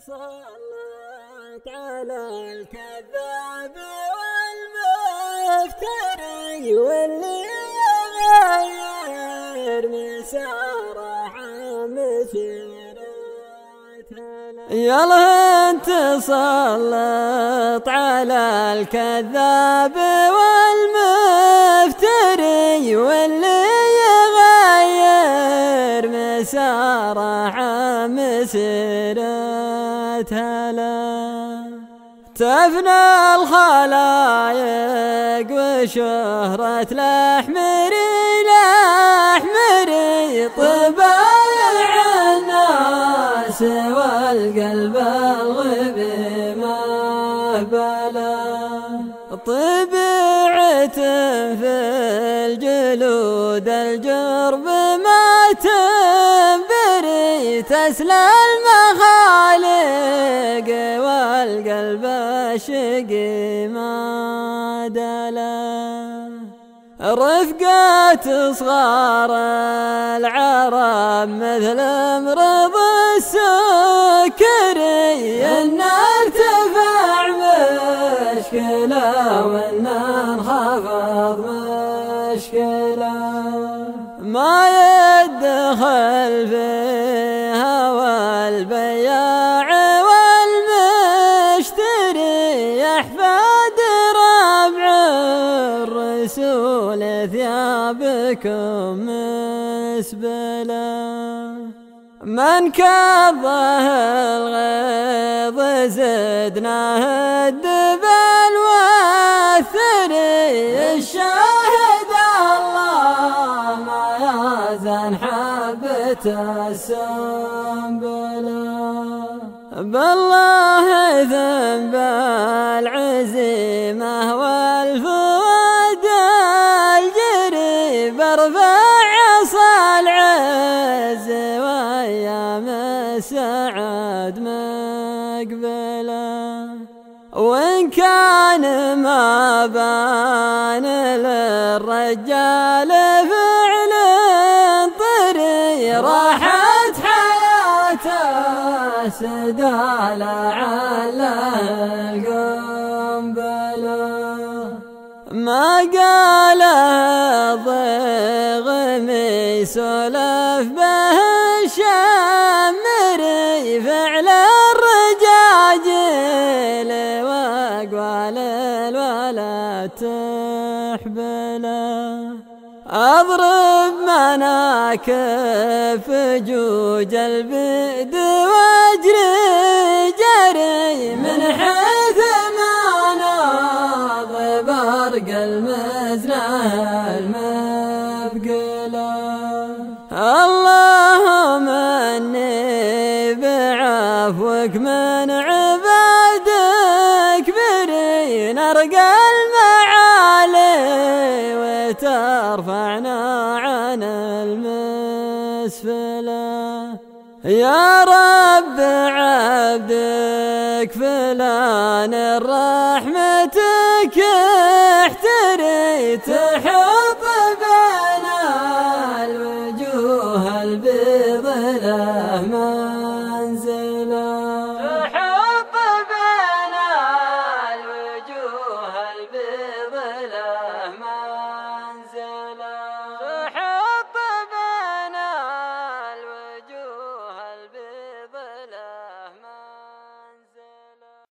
تسلط على الكذاب والمفتري واللي يغير مساره مسيرته. يلا تسلط على الكذاب والمفتري واللي يغير مساره مسيرته له. تفنى الخلايق وشهرة لحمري طبايع الناس والقلب الغبي ما بلا. طبيعة في الجلود الجرب ما تنبري تسلى المخالق والقلب الشقي ما دلا. رفقات صغار العرب مثل امرض السكري ان ارتفع مشكلة وان انخفض مشكلة ما يدخل فيها والبياع والمشتري يحفاد ربع الرسول ثيابكم مسبلة. من كظه الغيظ زدناه الدبل والثري الشاهد الله ما يزن حبة السنبلة. بالله ذنب العزيمة والفؤاد الجري برفع عصا العز وايام السعد مقبله. وإن كان ما بان للرجال فعل طري راحت حياته سدال على القنبله. ما قال الضغمي سولف به الشمري فعل الرجاجيل واقوال الولد تحبله. اضرب مناكف جوج البئد واجري جري من حيث ما ناض برق المزنة المبقلة. اللهم اني بعفوك من عبادك بري نرقى المعالي وترفعنا عن المسفلة. يا رب عبدك فلان رحمتك احتري تحط بين الوجوه البيض له منزله. تحط بين الوجوه البيض له منزله. تحط بين الوجوه البيض له